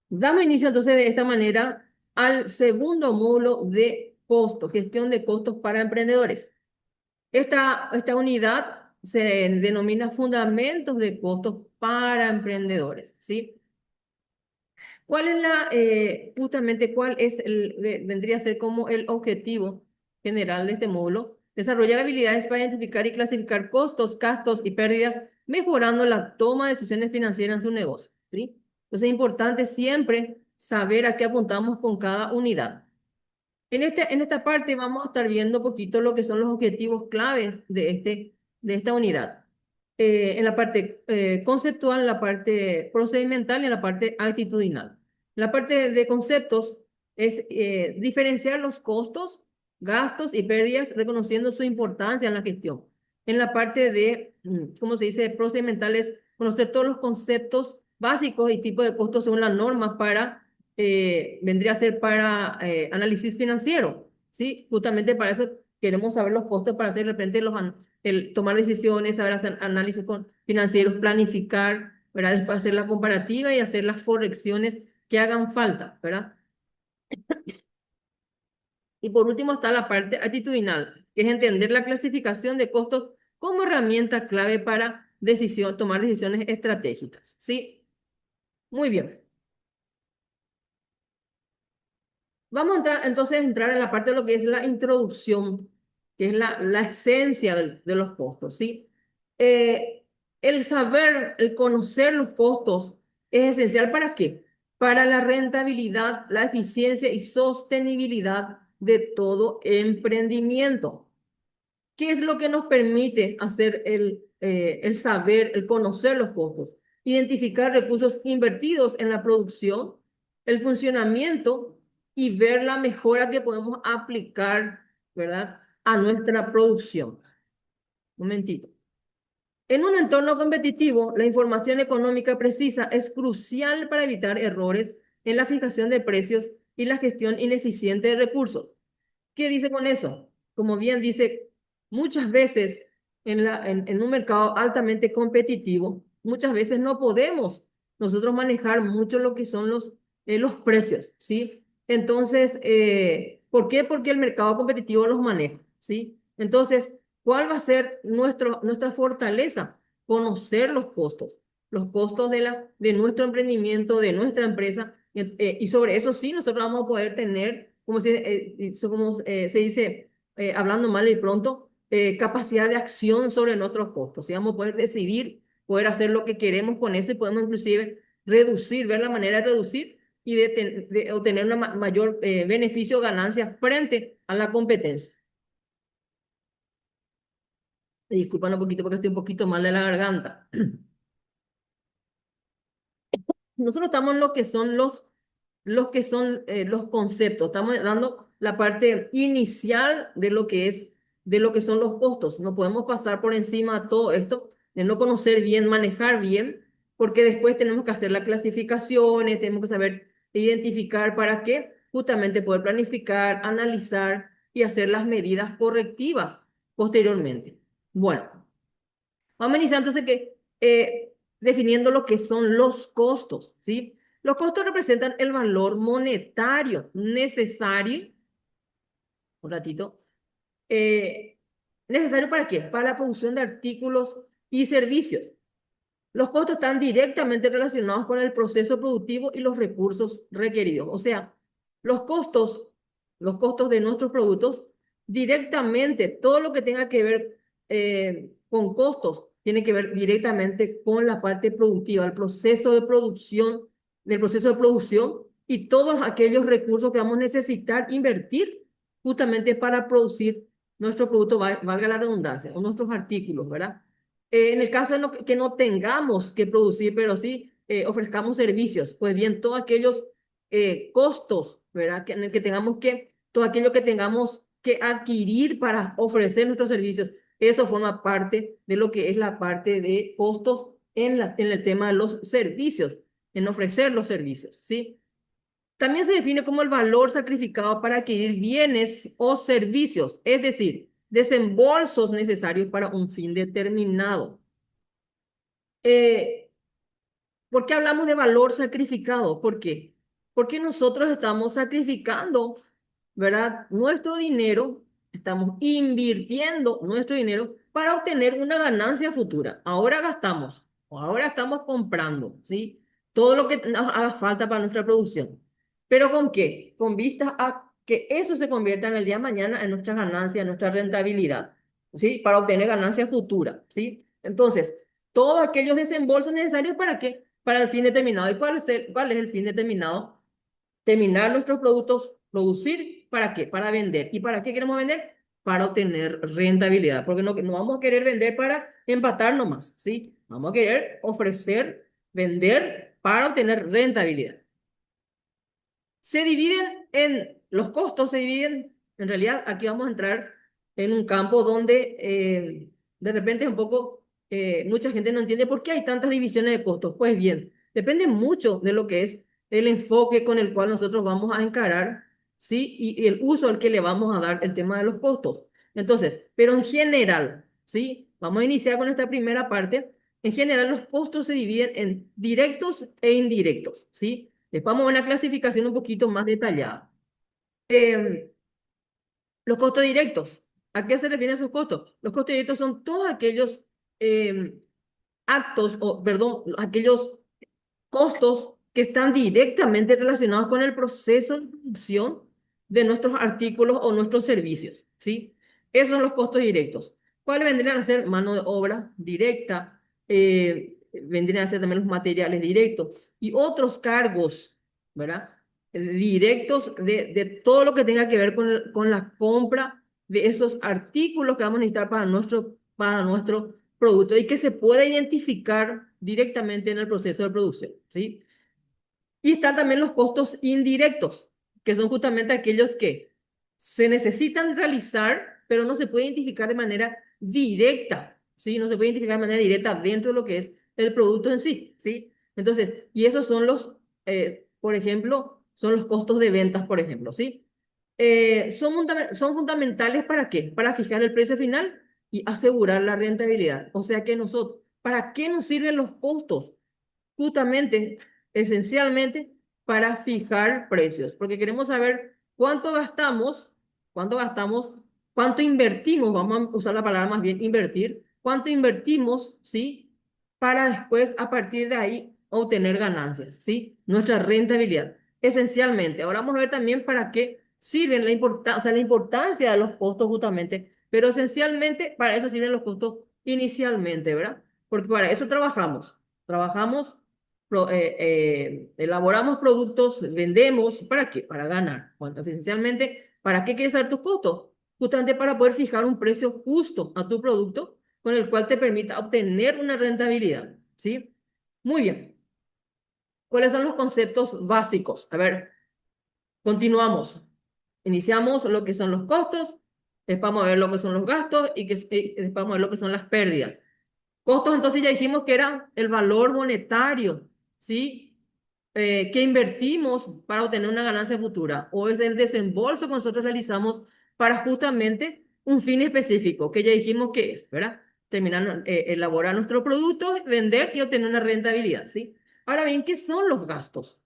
Damos inicio entonces de esta manera al segundo módulo de costo, gestión de costos para emprendedores. Esta unidad se denomina fundamentos de costos para emprendedores, ¿sí? ¿Cuál es justamente cuál es vendría a ser como el objetivo general de este módulo? Desarrollar habilidades para identificar y clasificar costos, gastos y pérdidas, mejorando la toma de decisiones financieras en su negocio, ¿sí? Entonces es importante siempre saber a qué apuntamos con cada unidad. En esta parte vamos a estar viendo un poquito lo que son los objetivos claves de esta unidad. En la parte conceptual, en la parte procedimental y en la parte actitudinal. La parte de conceptos es diferenciar los costos, gastos y pérdidas, reconociendo su importancia en la gestión. En la parte de, ¿cómo se dice?, procedimental es conocer todos los conceptos básicos y tipos de costos según las normas para vendría a ser para análisis financiero, ¿sí? Justamente para eso queremos saber los costos para hacer de repente tomar decisiones, saber hacer análisis financieros, planificar, ¿verdad? Después hacer la comparativa y hacer las correcciones que hagan falta, ¿verdad? Y por último está la parte actitudinal, que es entender la clasificación de costos como herramienta clave para tomar decisiones estratégicas, ¿sí? Muy bien. Vamos a entrar en la parte de lo que es la introducción, que es la esencia de los costos, ¿sí? Eh, el saber, el conocer los costos es esencial ¿para qué? Para la rentabilidad, la eficiencia y sostenibilidad de todo emprendimiento. ¿Qué es lo que nos permite hacer el saber, el conocer los costos? Identificar recursos invertidos en la producción, el funcionamiento y ver la mejora que podemos aplicar, ¿verdad?, a nuestra producción. Un momentito. En un entorno competitivo, la información económica precisa es crucial para evitar errores en la fijación de precios y la gestión ineficiente de recursos. ¿Qué dice con eso? Como bien dice, muchas veces en un mercado altamente competitivo, muchas veces no podemos nosotros manejar mucho lo que son los precios, ¿sí? Entonces, ¿por qué? Porque el mercado competitivo los maneja, ¿sí? Entonces, ¿cuál va a ser nuestra fortaleza? Conocer los costos de nuestro emprendimiento, de nuestra empresa, y sobre eso sí nosotros vamos a poder tener se dice, hablando mal y pronto, capacidad de acción sobre nuestros costos. Y vamos a poder decidir, poder hacer lo que queremos con eso y podemos inclusive reducir, ver la manera de reducir y de obtener una mayor beneficio o ganancia frente a la competencia. Disculpan un poquito porque estoy un poquito mal de la garganta. Nosotros estamos en lo que son los conceptos. Estamos dando la parte inicial de lo que son los costos. No podemos pasar por encima de todo esto, de no conocer bien, manejar bien, porque después tenemos que hacer las clasificaciones, tenemos que saber identificar para qué, justamente poder planificar, analizar y hacer las medidas correctivas posteriormente. Bueno, vamos a iniciar entonces definiendo lo que son los costos, ¿sí? Los costos representan el valor monetario necesario, un ratito, eh, ¿necesario para qué? Para la producción de artículos y servicios. Los costos están directamente relacionados con el proceso productivo y los recursos requeridos. O sea, los costos, los costos de nuestros productos, directamente, todo lo que tenga que ver con costos, tiene que ver directamente con la parte productiva, el proceso de producción, del proceso de producción y todos aquellos recursos que vamos a necesitar invertir justamente para producir nuestro producto, valga la redundancia, o nuestros artículos, ¿verdad? En el caso de que no tengamos que producir, pero sí ofrezcamos servicios, pues bien, todos aquellos costos, ¿verdad? En el que tengamos todo aquello que tengamos que adquirir para ofrecer nuestros servicios, eso forma parte de lo que es la parte de costos en el tema de los servicios, en ofrecer los servicios, ¿sí? También se define como el valor sacrificado para adquirir bienes o servicios, es decir, desembolsos necesarios para un fin determinado. Eh, ¿Por qué hablamos de valor sacrificado? ¿Por qué? Porque nosotros estamos sacrificando, ¿verdad? Nuestro dinero, estamos invirtiendo nuestro dinero para obtener una ganancia futura. Ahora gastamos, o ahora estamos comprando, ¿sí? Todo lo que nos haga falta para nuestra producción. ¿Pero con qué? Con vistas a que eso se convierta en el día de mañana en nuestra ganancia, en nuestra rentabilidad, ¿sí? Para obtener ganancia futura, ¿sí? Entonces, todos aquellos desembolsos necesarios para qué? Para el fin determinado. ¿Y cuál es el fin determinado? Terminar nuestros productos, producir, ¿para qué? Para vender. ¿Y para qué queremos vender? Para obtener rentabilidad, porque no vamos a querer vender para empatar nomás, ¿sí? Vamos a querer ofrecer, vender para obtener rentabilidad. Se dividen en, los costos se dividen, en realidad aquí vamos a entrar en un campo donde de repente es un poco, mucha gente no entiende por qué hay tantas divisiones de costos. Pues bien, depende mucho de lo que es el enfoque con el cual nosotros vamos a encarar, ¿sí? Y el uso al que le vamos a dar el tema de los costos. Entonces, pero en general, ¿sí? Vamos a iniciar con esta primera parte. En general, los costos se dividen en directos e indirectos, ¿sí? Después vamos a una clasificación un poquito más detallada. Eh, los costos directos. ¿A qué se refieren esos costos? Los costos directos son todos aquellos eh, actos, o perdón, aquellos costos que están directamente relacionados con el proceso de producción de nuestros artículos o nuestros servicios, ¿sí? Esos son los costos directos. ¿Cuáles vendrían a ser? Mano de obra directa, vendrían a ser también los materiales directos y otros cargos, ¿verdad? Directos de todo lo que tenga que ver con la compra de esos artículos que vamos a necesitar para nuestro producto y que se pueda identificar directamente en el proceso de producción, ¿sí? Y están también los costos indirectos, que son justamente aquellos que se necesitan realizar, pero no se puede identificar de manera directa, ¿sí? No se puede identificar de manera directa dentro de lo que es el producto en sí, ¿sí? Entonces, y esos son por ejemplo, son los costos de ventas, por ejemplo, ¿sí? Son fundamentales ¿para qué? Para fijar el precio final y asegurar la rentabilidad. O sea que nosotros, ¿para qué nos sirven los costos? Justamente, esencialmente, para fijar precios, porque queremos saber cuánto gastamos, cuánto invertimos, vamos a usar la palabra más bien invertir, cuánto invertimos, ¿sí? Para después, a partir de ahí, obtener ganancias, ¿sí? Nuestra rentabilidad, esencialmente. Ahora vamos a ver también para qué sirven o sea, la importancia de los costos justamente, pero esencialmente para eso sirven los costos inicialmente, ¿verdad? Porque para eso trabajamos elaboramos productos, vendemos, ¿para qué? Para ganar. Bueno, esencialmente, ¿para qué quieres saber tus costos? Justamente para poder fijar un precio justo a tu producto con el cual te permita obtener una rentabilidad, ¿sí? Muy bien. ¿Cuáles son los conceptos básicos? A ver, continuamos. Iniciamos lo que son los costos, después vamos a ver lo que son los gastos y después vamos a ver lo que son las pérdidas. Costos, entonces ya dijimos que era el valor monetario, ¿sí? Que invertimos para obtener una ganancia futura, o es el desembolso que nosotros realizamos para justamente un fin específico, que ya dijimos que es, ¿verdad? Terminar, elaborar nuestro producto, vender y obtener una rentabilidad, ¿sí? Ahora bien, ¿qué son los gastos?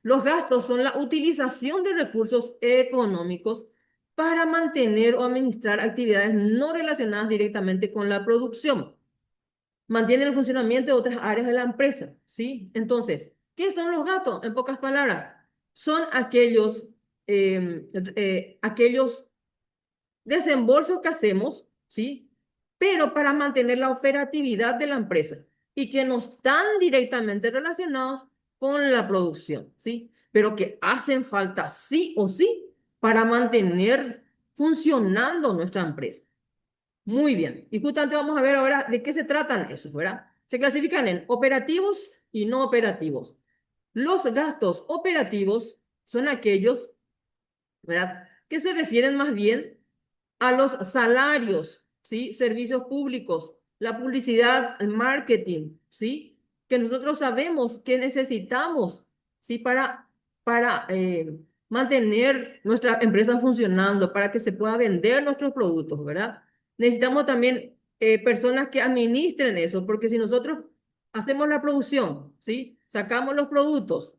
Los gastos son la utilización de recursos económicos para mantener o administrar actividades no relacionadas directamente con la producción. Mantiene el funcionamiento de otras áreas de la empresa, ¿sí? Entonces, ¿qué son los gastos? En pocas palabras, son aquellos desembolsos que hacemos, ¿sí? Pero para mantener la operatividad de la empresa y que no están directamente relacionados con la producción, ¿sí? Pero que hacen falta sí o sí para mantener funcionando nuestra empresa. Muy bien. Y justamente vamos a ver ahora de qué se tratan esos, ¿verdad? Se clasifican en operativos y no operativos. Los gastos operativos son aquellos, ¿verdad? Que se refieren más bien a los salarios, ¿sí? Servicios públicos, la publicidad, el marketing, ¿sí? Que nosotros sabemos que necesitamos, ¿sí? Para mantener nuestra empresa funcionando, para que se pueda vender nuestros productos, ¿verdad? Necesitamos también personas que administren eso, porque si nosotros hacemos la producción, ¿sí? Sacamos los productos,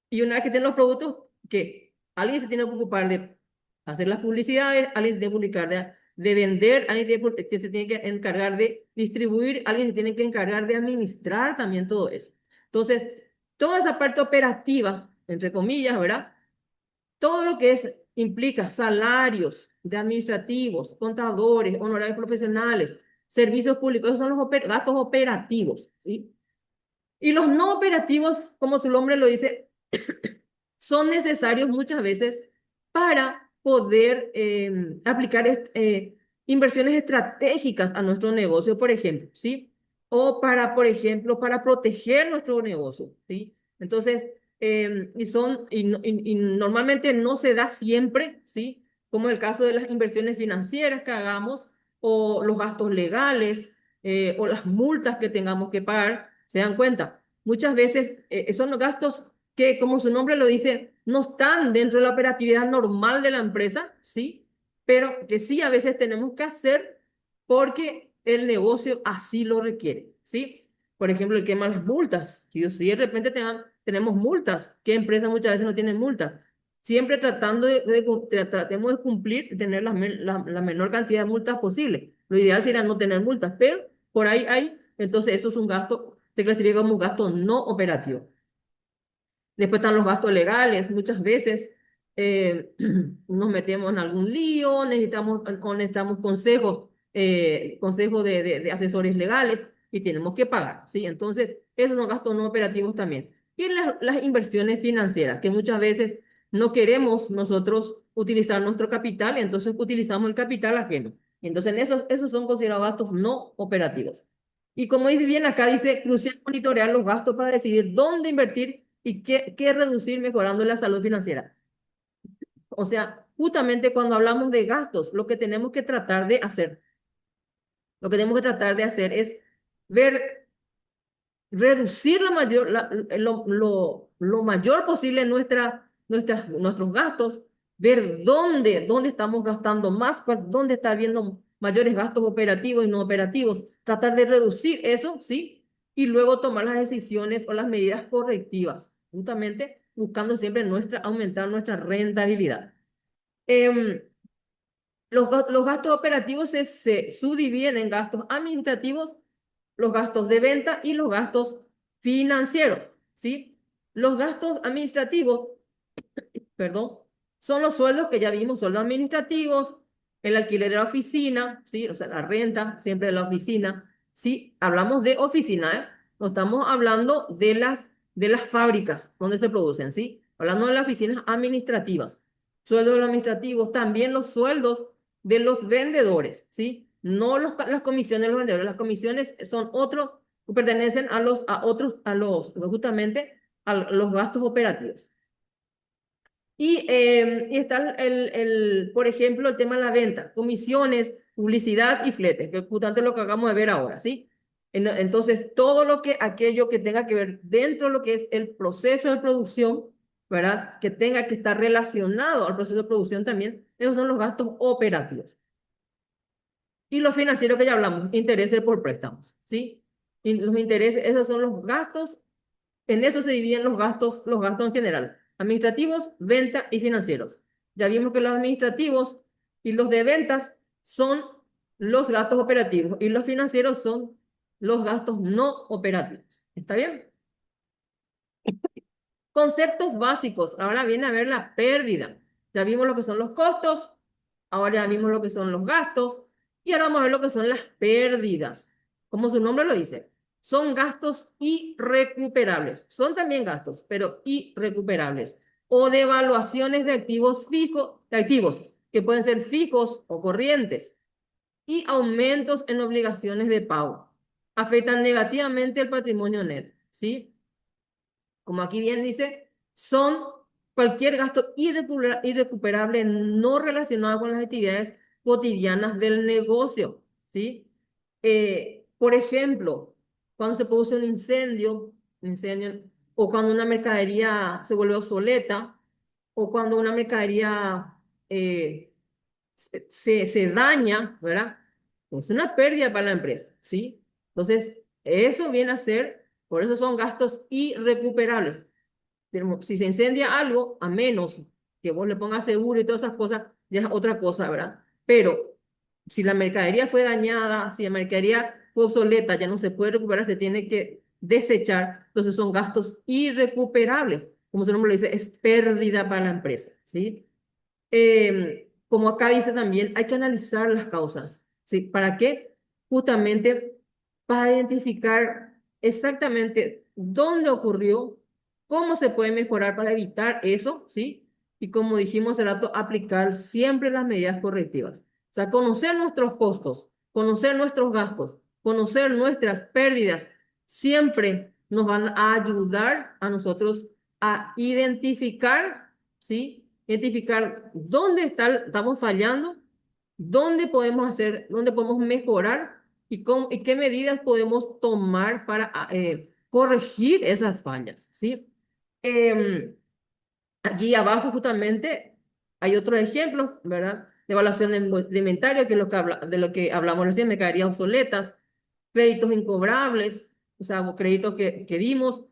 Y una vez que tienen los productos, ¿qué? Alguien se tiene que ocupar de hacer las publicidades, alguien se tiene que publicar de vender, alguien se tiene que encargar de distribuir, alguien se tiene que encargar de administrar también todo eso. Entonces, toda esa parte operativa, entre comillas, ¿verdad? Todo lo que implica salarios de administrativos, contadores, honorarios profesionales, servicios públicos, esos son los gastos operativos, ¿sí? Y los no operativos, como su nombre lo dice, son necesarios muchas veces para poder aplicar inversiones estratégicas a nuestro negocio, por ejemplo, ¿sí? O para, por ejemplo, para proteger nuestro negocio, ¿sí? Entonces, y normalmente no se da siempre, ¿sí? Como el caso de las inversiones financieras que hagamos, o los gastos legales, o las multas que tengamos que pagar, ¿se dan cuenta? Muchas veces son los gastos que, como su nombre lo dice, no están dentro de la operatividad normal de la empresa, ¿sí? Pero que sí a veces tenemos que hacer porque el negocio así lo requiere, ¿sí? Por ejemplo, el tema de las multas. Si de repente tenemos multas, ¿qué empresa muchas veces no tiene multas? Siempre tratando tratemos de cumplir, tener la menor cantidad de multas posible. Lo ideal sería no tener multas, pero por ahí hay, entonces eso es un gasto, se clasifica como un gasto no operativo. Después están los gastos legales. Muchas veces nos metemos en algún lío, necesitamos consejos de asesores legales y tenemos que pagar, ¿sí? Entonces, esos son gastos no operativos también. Y las inversiones financieras, que muchas veces no queremos nosotros utilizar nuestro capital, y entonces utilizamos el capital ajeno. Y entonces, esos son considerados gastos no operativos. Y como dice bien acá, dice, crucial monitorear los gastos para decidir dónde invertir y qué reducir mejorando la salud financiera. O sea, justamente cuando hablamos de gastos, lo que tenemos que tratar de hacer es ver, reducir lo mayor posible nuestros gastos, ver dónde estamos gastando más, dónde está habiendo mayores gastos operativos y no operativos, tratar de reducir eso, ¿sí? Y luego tomar las decisiones o las medidas correctivas, justamente buscando siempre aumentar nuestra rentabilidad. Eh, los gastos operativos se subdividen en gastos administrativos, los gastos de venta y los gastos financieros, ¿sí? Los gastos administrativos, perdón, son los sueldos que ya vimos, sueldos administrativos, el alquiler de la oficina, ¿sí? O sea, la renta siempre de la oficina. Sí, hablamos de oficina, ¿eh? No estamos hablando de las fábricas donde se producen, ¿sí? Hablando de las oficinas administrativas. Sueldos administrativos, también los sueldos de los vendedores, ¿sí? No las comisiones de los vendedores, las comisiones son pertenecen justamente a los gastos operativos. Y está por ejemplo, el tema de la venta, comisiones, publicidad y fletes, que es justamente lo que acabamos de ver ahora, ¿sí? Entonces, aquello que tenga que ver dentro de lo que es el proceso de producción, ¿verdad? Que tenga que estar relacionado al proceso de producción también, esos son los gastos operativos. Y los financieros que ya hablamos, intereses por préstamos, ¿sí? Y los intereses, esos son los gastos, en eso se dividen los gastos en general, administrativos, venta y financieros. Ya vimos que los administrativos y los de ventas son los gastos operativos y los financieros son los gastos no operativos. ¿Está bien? Conceptos básicos. Ahora viene a ver la pérdida. Ya vimos lo que son los costos, ahora ya vimos lo que son los gastos y ahora vamos a ver lo que son las pérdidas. Como su nombre lo dice, son gastos irrecuperables. Son también gastos, pero irrecuperables. O devaluaciones de activos fijos, de activos que pueden ser fijos o corrientes. Y aumentos en obligaciones de pago. Afectan negativamente el patrimonio net, ¿sí? Como aquí bien dice, son cualquier gasto irrecuperable no relacionado con las actividades cotidianas del negocio, ¿sí? Por ejemplo, cuando se produce un incendio, o cuando una mercadería se vuelve obsoleta, o cuando una mercadería se daña, ¿verdad? Es una pérdida para la empresa, ¿sí? Entonces, eso viene a ser, por eso son gastos irrecuperables. Si se incendia algo, a menos que vos le pongas seguro y todas esas cosas, ya es otra cosa, ¿verdad? Pero si la mercadería fue dañada, si la mercadería fue obsoleta, ya no se puede recuperar, se tiene que desechar, entonces son gastos irrecuperables. Como su nombre lo dice, es pérdida para la empresa, ¿sí? Como acá dice también, hay que analizar las causas, ¿sí? ¿Para qué? Justamente para identificar exactamente dónde ocurrió, cómo se puede mejorar para evitar eso, ¿sí? Y como dijimos hace rato, aplicar siempre las medidas correctivas. O sea, conocer nuestros costos, conocer nuestros gastos, conocer nuestras pérdidas, siempre nos van a ayudar a nosotros a identificar, ¿sí? Identificar dónde estamos fallando, dónde podemos hacer, dónde podemos mejorar y qué medidas podemos tomar para corregir esas fallas, ¿sí? Eh, Aquí abajo justamente hay otros ejemplos, ¿verdad? De evaluación de inventario, que es de lo que hablamos recién, mercaderías obsoletas, créditos incobrables, o sea, créditos que dimos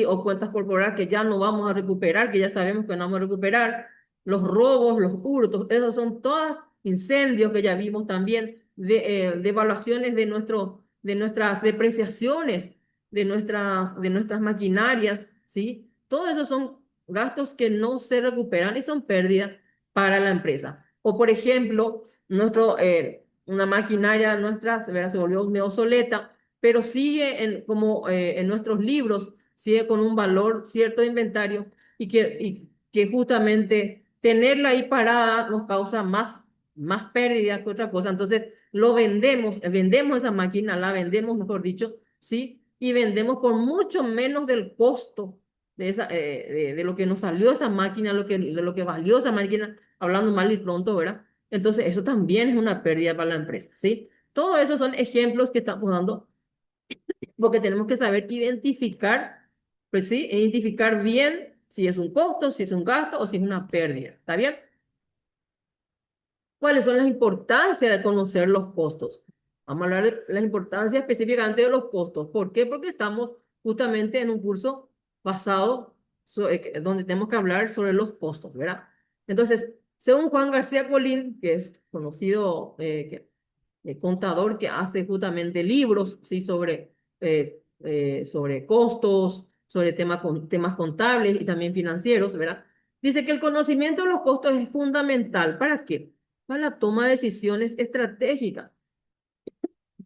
o cuentas por cobrar que ya no vamos a recuperar, que ya sabemos que no vamos a recuperar, los robos, los hurtos, esos son todos incendios que ya vimos también, de evaluaciones de nuestras depreciaciones, de nuestras maquinarias, ¿sí? Todo eso son gastos que no se recuperan y son pérdidas para la empresa. O, por ejemplo, una maquinaria nuestra se volvió medio obsoleta, pero sigue como en nuestros libros, sigue con un valor cierto de inventario y que justamente tenerla ahí parada nos causa más pérdidas que otra cosa. Entonces, vendemos esa máquina, la vendemos, mejor dicho, ¿sí? Y vendemos por mucho menos del costo de lo que nos salió esa máquina, de lo que valió esa máquina, hablando mal y pronto, ¿verdad? Entonces, eso también es una pérdida para la empresa, ¿sí? Todo eso son ejemplos que estamos dando porque tenemos que saber identificar, pues sí, identificar bien si es un costo, si es un gasto o si es una pérdida, ¿está bien? ¿Cuáles son las importancias de conocer los costos? Vamos a hablar de la importancia específicamente de los costos. ¿Por qué? Porque estamos justamente en un curso basado donde tenemos que hablar sobre los costos, ¿verdad? Entonces, según Juan García Colín, que es conocido contador que hace justamente libros, ¿sí? Sobre costos, sobre temas contables y también financieros, ¿verdad? Dice que el conocimiento de los costos es fundamental. ¿Para qué? Para la toma de decisiones estratégicas,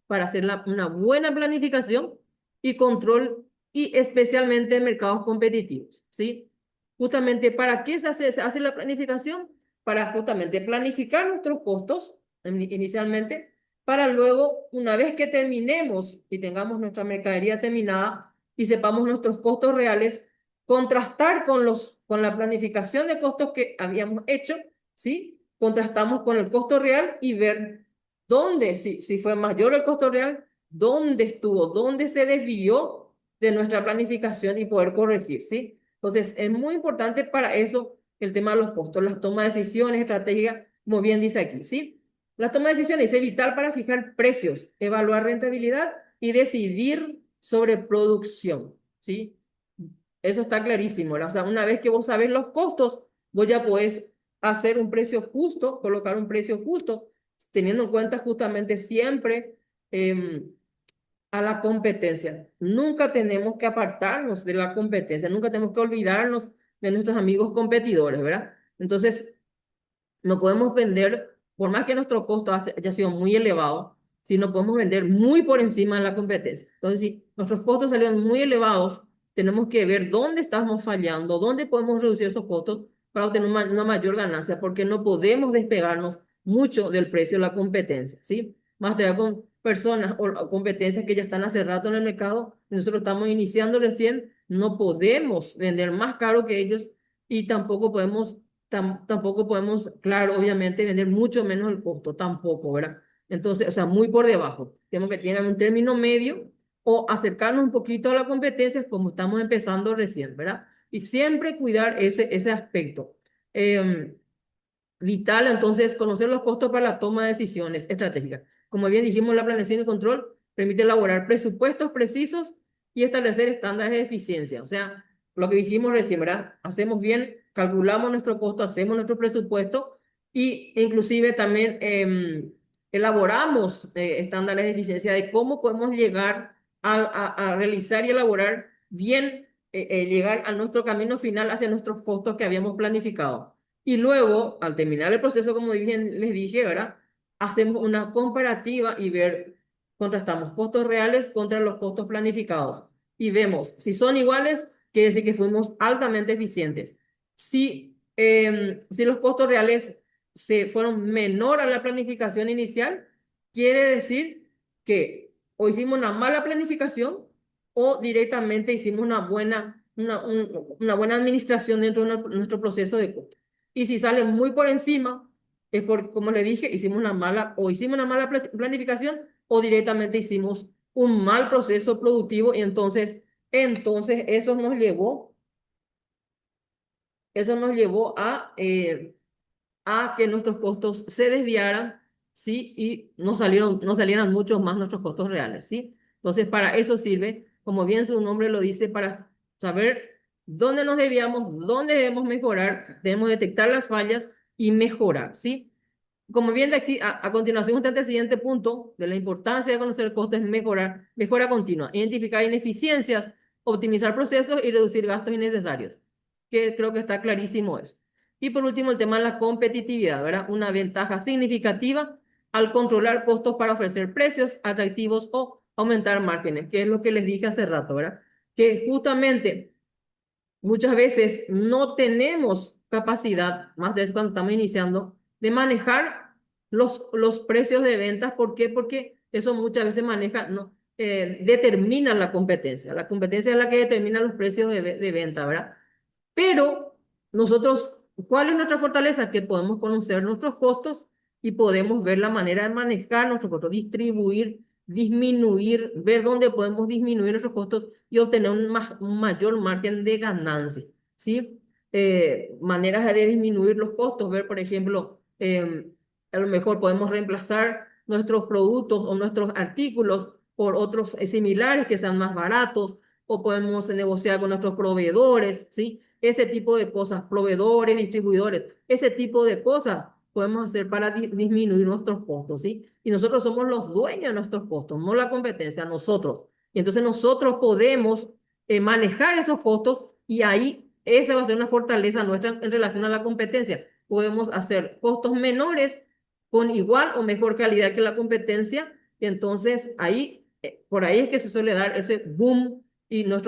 para hacer una buena planificación y control, y especialmente en mercados competitivos, ¿sí? Justamente, ¿para qué se hace la planificación? Para justamente planificar nuestros costos inicialmente, para luego, una vez que terminemos y tengamos nuestra mercadería terminada y sepamos nuestros costos reales, contrastar con la planificación de costos que habíamos hecho, ¿sí? Contrastamos con el costo real y ver dónde, si fue mayor el costo real, dónde estuvo, dónde se desvió de nuestra planificación y poder corregir, ¿sí? Entonces, es muy importante para eso el tema de los costos, las tomas de decisiones estratégicas, como bien dice aquí, ¿sí? La toma de decisiones es vital para fijar precios, evaluar rentabilidad y decidir sobre producción, ¿sí? Eso está clarísimo, ¿verdad? O sea, una vez que vos sabés los costos, vos ya podés hacer un precio justo, colocar un precio justo, teniendo en cuenta justamente siempre a la competencia. Nunca tenemos que apartarnos de la competencia, nunca tenemos que olvidarnos de nuestros amigos competidores, ¿verdad? Entonces, no podemos vender, por más que nuestro costo haya sido muy elevado, si no podemos vender muy por encima de la competencia. Entonces, si nuestros costos salieron muy elevados, tenemos que ver dónde estamos fallando, dónde podemos reducir esos costos para obtener una mayor ganancia, porque no podemos despegarnos mucho del precio de la competencia, ¿sí? Más allá con personas o competencias que ya están hace rato en el mercado, nosotros estamos iniciando recién, no podemos vender más caro que ellos y tampoco podemos, claro, obviamente, vender mucho menos el costo, tampoco, ¿verdad? Entonces, o sea, muy por debajo. Tenemos que tener un término medio o acercarnos un poquito a la competencia como estamos empezando recién, ¿verdad? Y siempre cuidar ese aspecto. Vital, entonces, conocer los costos para la toma de decisiones estratégicas. Como bien dijimos, la planeación y control permite elaborar presupuestos precisos y establecer estándares de eficiencia. O sea, lo que dijimos recién, ¿verdad? Hacemos bien, calculamos nuestro costo, hacemos nuestro presupuesto y inclusive también elaboramos estándares de eficiencia de cómo podemos llegar a realizar y elaborar bien, llegar a nuestro camino final hacia nuestros costos que habíamos planificado. Y luego, al terminar el proceso, como les dije, ¿verdad? Hacemos una comparativa y ver, contrastamos costos reales contra los costos planificados. Y vemos si son iguales, quiere decir que fuimos altamente eficientes. Si los costos reales se fueron menor a la planificación inicial, quiere decir que o hicimos una mala planificación o directamente hicimos una buena administración dentro de nuestro proceso de costo. Y si sale muy por encima, es por, como le dije, hicimos una mala planificación o directamente hicimos un mal proceso productivo y entonces eso nos llevó a que nuestros costos se desviaran, ¿sí? Y no salieran muchos más nuestros costos reales, ¿sí? Entonces, para eso sirve, como bien su nombre lo dice, para saber dónde nos debíamos, dónde debemos mejorar, debemos detectar las fallas y mejorar, ¿sí? Como bien de aquí, a continuación, usted el siguiente punto de la importancia de conocer el costo es mejora continua, identificar ineficiencias, optimizar procesos y reducir gastos innecesarios, que creo que está clarísimo eso. Y por último, el tema de la competitividad, ¿verdad? Una ventaja significativa al controlar costos para ofrecer precios atractivos o aumentar márgenes, que es lo que les dije hace rato, ¿verdad? Que justamente muchas veces no tenemos capacidad, más de eso cuando estamos iniciando, de manejar los precios de ventas. ¿Por qué? Porque eso muchas veces maneja, no, determina la competencia. La competencia es la que determina los precios de venta, ¿verdad? Pero nosotros, ¿cuál es nuestra fortaleza? Que podemos conocer nuestros costos y podemos ver la manera de manejar nuestros costos, distribuir, disminuir, ver dónde podemos disminuir nuestros costos y obtener un mayor margen de ganancia, ¿sí? Maneras de disminuir los costos, ver, por ejemplo, a lo mejor podemos reemplazar nuestros productos o nuestros artículos por otros similares que sean más baratos, o podemos negociar con nuestros proveedores, ¿sí? Ese tipo de cosas, proveedores, distribuidores, ese tipo de cosas podemos hacer para disminuir nuestros costos, ¿sí? Y nosotros somos los dueños de nuestros costos, no la competencia, nosotros. Y entonces nosotros podemos manejar esos costos y ahí esa va a ser una fortaleza nuestra en relación a la competencia. Podemos hacer costos menores con igual o mejor calidad que la competencia y entonces ahí, por ahí es que se suele dar ese boom y los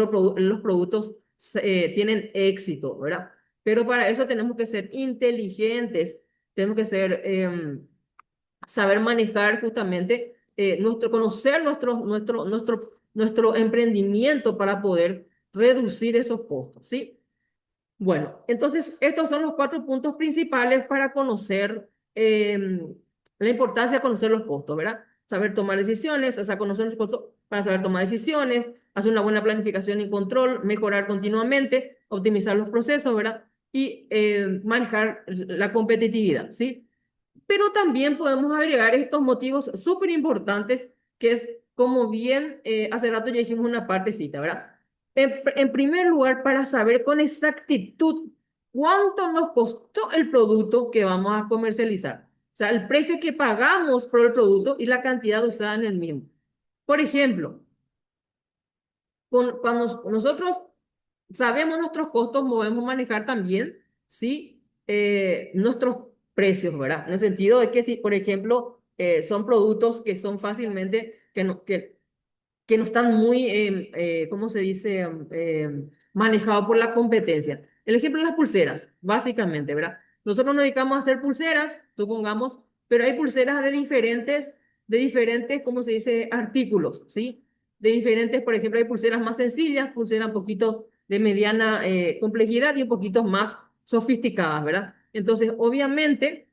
productos tienen éxito, ¿verdad? Pero para eso tenemos que ser inteligentes, tenemos que saber manejar justamente, conocer nuestro emprendimiento para poder reducir esos costos, ¿sí? Bueno, entonces estos son los 4 puntos principales para conocer la importancia de conocer los costos, ¿verdad? Saber tomar decisiones, o sea, conocer los costos para saber tomar decisiones, hacer una buena planificación y control, mejorar continuamente, optimizar los procesos, ¿verdad? Y manejar la competitividad, ¿sí? Pero también podemos agregar estos motivos súper importantes, que es, como bien hace rato ya dijimos una partecita, ¿verdad? En primer lugar, para saber con exactitud cuánto nos costó el producto que vamos a comercializar. O sea, el precio que pagamos por el producto y la cantidad usada en el mismo. Por ejemplo, cuando nosotros sabemos nuestros costos, podemos manejar también, ¿sí? Nuestros precios, ¿verdad? En el sentido de que si, por ejemplo, son productos que son fácilmente, que no están muy, ¿cómo se dice? Manejados por la competencia. El ejemplo de las pulseras, básicamente, ¿verdad? Nosotros nos dedicamos a hacer pulseras, supongamos, pero hay pulseras de diferentes, ¿cómo se dice? Artículos, ¿sí? De diferentes, por ejemplo, hay pulseras más sencillas, pulseras un poquito de mediana complejidad y un poquito más sofisticadas, ¿verdad? Entonces, obviamente,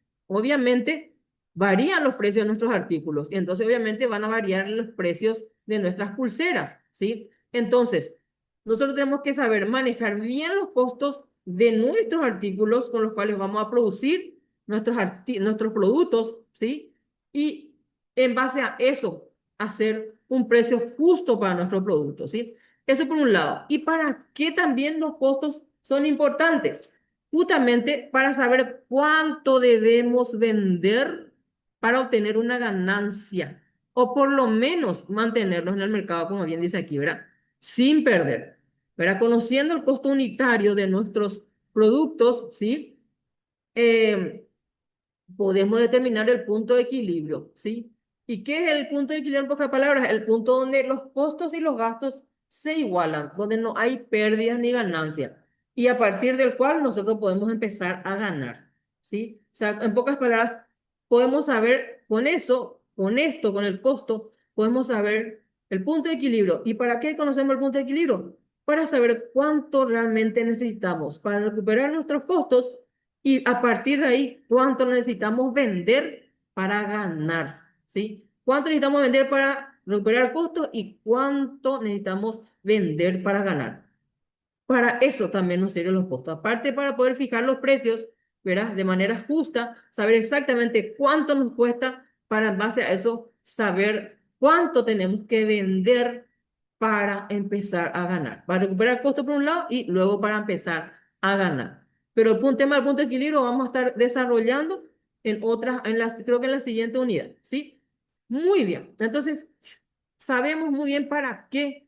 varían los precios de nuestros artículos y entonces obviamente van a variar los precios de nuestras pulseras, ¿sí? Entonces, nosotros tenemos que saber manejar bien los costos de nuestros artículos con los cuales vamos a producir nuestros productos, ¿sí? Y en base a eso, hacer un precio justo para nuestro producto, ¿sí? Eso por un lado. ¿Y para qué también los costos son importantes? Justamente para saber cuánto debemos vender para obtener una ganancia o por lo menos mantenernos en el mercado, como bien dice aquí, ¿verdad? Sin perder, ¿verdad? Conociendo el costo unitario de nuestros productos, ¿sí? Podemos determinar el punto de equilibrio, ¿sí? ¿Y qué es el punto de equilibrio en pocas palabras? El punto donde los costos y los gastos se igualan, donde no hay pérdidas ni ganancias, y a partir del cual nosotros podemos empezar a ganar, ¿sí? O sea, en pocas palabras, podemos saber con eso, con esto, con el costo, podemos saber el punto de equilibrio. ¿Y para qué conocemos el punto de equilibrio? Para saber cuánto realmente necesitamos para recuperar nuestros costos y a partir de ahí, ¿cuánto necesitamos vender para ganar? ¿Sí? ¿Cuánto necesitamos vender para recuperar costos y cuánto necesitamos vender para ganar? Para eso también nos sirven los costos. Aparte, para poder fijar los precios, ¿verdad? De manera justa, saber exactamente cuánto nos cuesta para en base a eso saber cuánto tenemos que vender para empezar a ganar. Para recuperar costos por un lado y luego para empezar a ganar. Pero el tema del punto de equilibrio vamos a estar desarrollando en otras, creo que en la siguiente unidad, ¿sí? Muy bien. Entonces, sabemos muy bien para qué.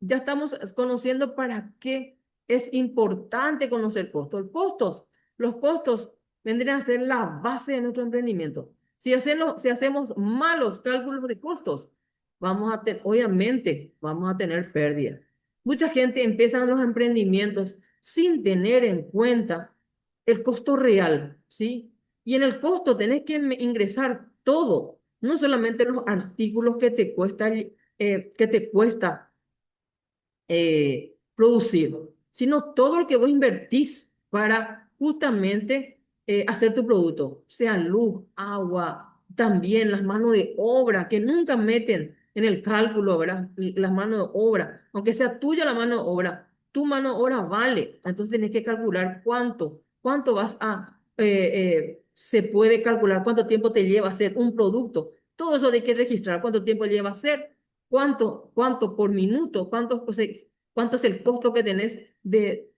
Ya estamos conociendo para qué es importante conocer costos. Los costos vendrían a ser la base de nuestro emprendimiento. Si hacemos malos cálculos de costos, obviamente vamos a tener pérdidas. Mucha gente empieza los emprendimientos sin tener en cuenta el costo real, ¿sí? Y en el costo tenés que ingresar todo, no solamente los artículos que te cuesta producir, sino todo lo que vos invertís para justamente hacer tu producto, sea luz, agua, también las manos de obra, que nunca meten en el cálculo, ¿verdad? Las manos de obra, aunque sea tuya la mano de obra, tu mano de obra vale, entonces tenés que calcular cuánto se puede calcular cuánto tiempo te lleva a hacer un producto, todo eso hay que registrar, cuánto tiempo lleva a hacer, cuánto por minuto, cuánto es el costo que tenés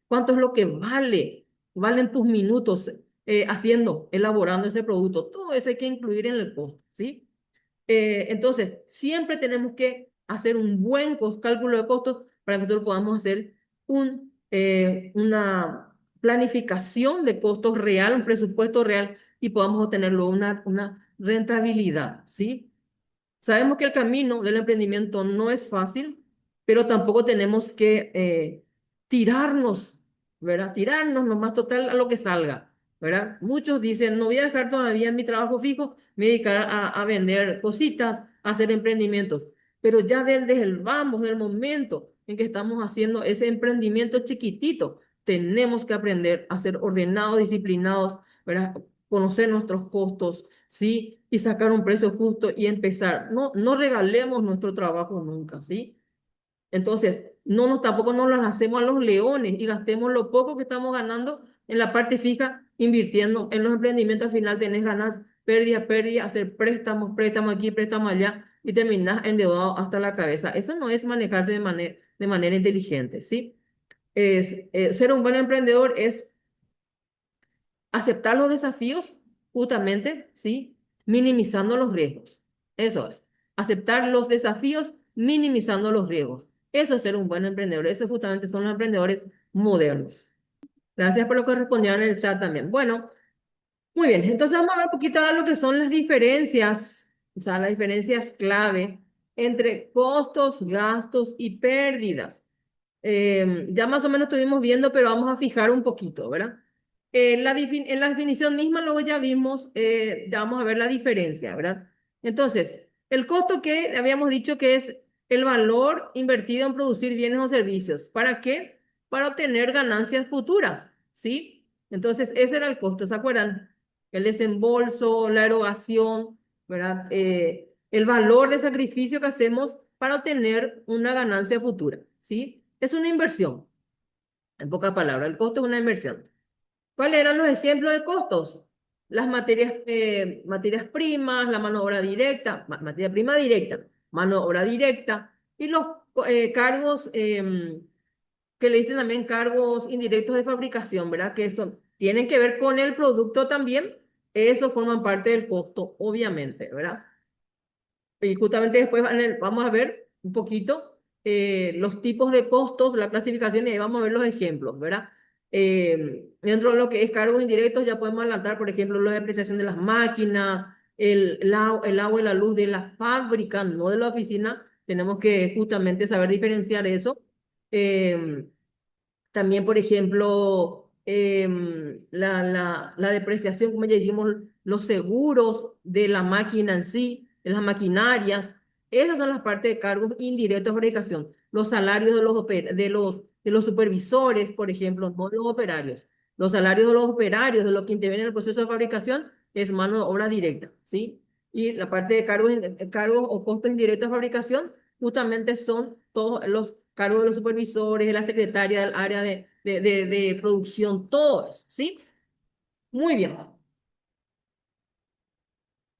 cuánto es lo que valen tus minutos elaborando ese producto. Todo eso hay que incluir en el costo, ¿sí? Entonces, siempre tenemos que hacer un buen cálculo de costos para que nosotros podamos hacer una planificación de costos real, un presupuesto real y podamos obtenerlo una rentabilidad, ¿sí? Sabemos que el camino del emprendimiento no es fácil, pero tampoco tenemos que tirarnos, ¿verdad? Tirarnos nomás total a lo que salga, ¿verdad? Muchos dicen, no voy a dejar todavía mi trabajo fijo, me dedicar a vender cositas, a hacer emprendimientos, pero ya desde el vamos, del momento en que estamos haciendo ese emprendimiento chiquitito, tenemos que aprender a ser ordenados, disciplinados, ¿verdad? Conocer nuestros costos, ¿sí? Y sacar un precio justo y empezar. No regalemos nuestro trabajo nunca, ¿sí? Entonces, tampoco nos las hacemos a los leones y gastemos lo poco que estamos ganando en la parte fija, invirtiendo en los emprendimientos. Al final tenés ganas, pérdida, hacer préstamos aquí, préstamos allá y terminás endeudado hasta la cabeza. Eso no es manejarse de manera inteligente, ¿sí? Ser un buen emprendedor es aceptar los desafíos, justamente, ¿sí? Minimizando los riesgos. Eso es. Aceptar los desafíos, minimizando los riesgos. Eso es ser un buen emprendedor. Eso justamente son los emprendedores modernos. Gracias por lo que respondieron en el chat también. Bueno, muy bien. Entonces vamos a ver un poquito ahora lo que son las diferencias, o sea, las diferencias clave entre costos, gastos y pérdidas. Ya más o menos estuvimos viendo, pero vamos a fijar un poquito, ¿verdad? En la definición misma luego ya vimos, ya vamos a ver la diferencia, ¿verdad? Entonces, el costo que habíamos dicho que es el valor invertido en producir bienes o servicios. ¿Para qué? Para obtener ganancias futuras, ¿sí? Entonces, ese era el costo, ¿se acuerdan? El desembolso, la erogación, ¿verdad? El valor de sacrificio que hacemos para obtener una ganancia futura, ¿sí? Es una inversión, en pocas palabras, el costo es una inversión. ¿Cuáles eran los ejemplos de costos? Las materias primas, la mano de obra directa, materia prima directa, mano de obra directa, y los cargos que le dicen también cargos indirectos de fabricación, ¿verdad? Que son, tienen que ver con el producto también. Eso forman parte del costo, obviamente, ¿verdad? Y justamente después vamos a ver un poquito los tipos de costos, la clasificación, y ahí vamos a ver los ejemplos, ¿verdad? Dentro de lo que es cargos indirectos ya podemos adelantar, por ejemplo, la depreciación de las máquinas, el agua y la luz de la fábrica, no de la oficina. Tenemos que justamente saber diferenciar eso. Eh, También, por ejemplo, la depreciación, como ya dijimos, los seguros de la máquina en sí, de las maquinarias. Esas son las partes de cargos indirectos de fabricación. Los salarios de los supervisores, por ejemplo, no de los operarios. Los salarios de los operarios, de los que intervienen en el proceso de fabricación, es mano de obra directa, ¿sí? Y la parte de cargos o costos indirectos de fabricación justamente son todos los cargos de los supervisores, de la secretaria del área de producción, todo eso, ¿sí? Muy bien.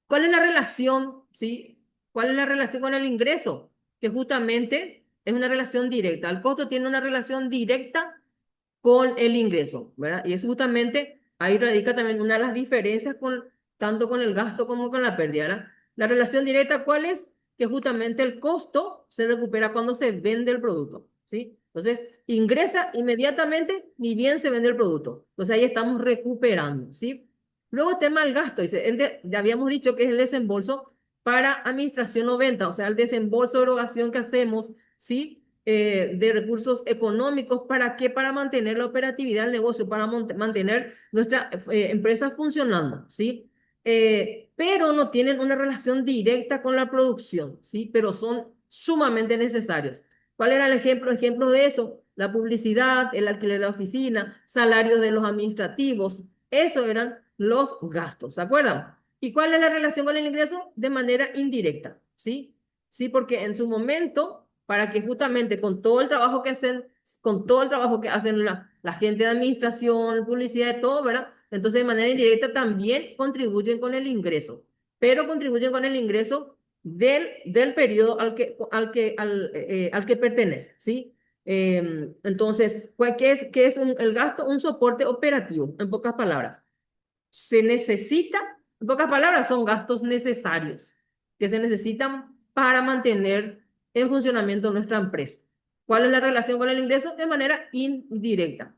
¿Cuál es la relación, sí? ¿Cuál es la relación con el ingreso? Que justamente es una relación directa. El costo tiene una relación directa con el ingreso, ¿verdad? Y es justamente, ahí radica también una de las diferencias tanto con el gasto como con la pérdida, ¿verdad? La relación directa, ¿cuál es? Que justamente el costo se recupera cuando se vende el producto, ¿sí? Entonces, ingresa inmediatamente ni bien se vende el producto. Entonces, ahí estamos recuperando, ¿sí? Luego, tema del gasto, dice, ya habíamos dicho que es el desembolso para administración o venta, o sea, el desembolso de erogación que hacemos, ¿sí? De recursos económicos. ¿Para qué? Para mantener la operatividad del negocio, para mantener nuestra empresa funcionando, ¿sí? Pero no tienen una relación directa con la producción, ¿sí? Pero son sumamente necesarios. ¿Cuál era el ejemplo? Ejemplo de eso, la publicidad, el alquiler de oficina, salarios de los administrativos, eso eran los gastos, ¿se acuerdan? ¿Y cuál es la relación con el ingreso? De manera indirecta, ¿sí? Sí, porque en su momento, para que justamente con todo el trabajo que hacen, con todo el trabajo que hacen la gente de administración, publicidad, de todo, ¿verdad? Entonces, de manera indirecta también contribuyen con el ingreso, pero contribuyen con el ingreso del periodo al que pertenece, ¿sí? Entonces, ¿qué es el gasto? Un soporte operativo, en pocas palabras. Se necesita, en pocas palabras, son gastos necesarios que se necesitan para mantener en funcionamiento nuestra empresa. ¿Cuál es la relación con el ingreso? De manera indirecta.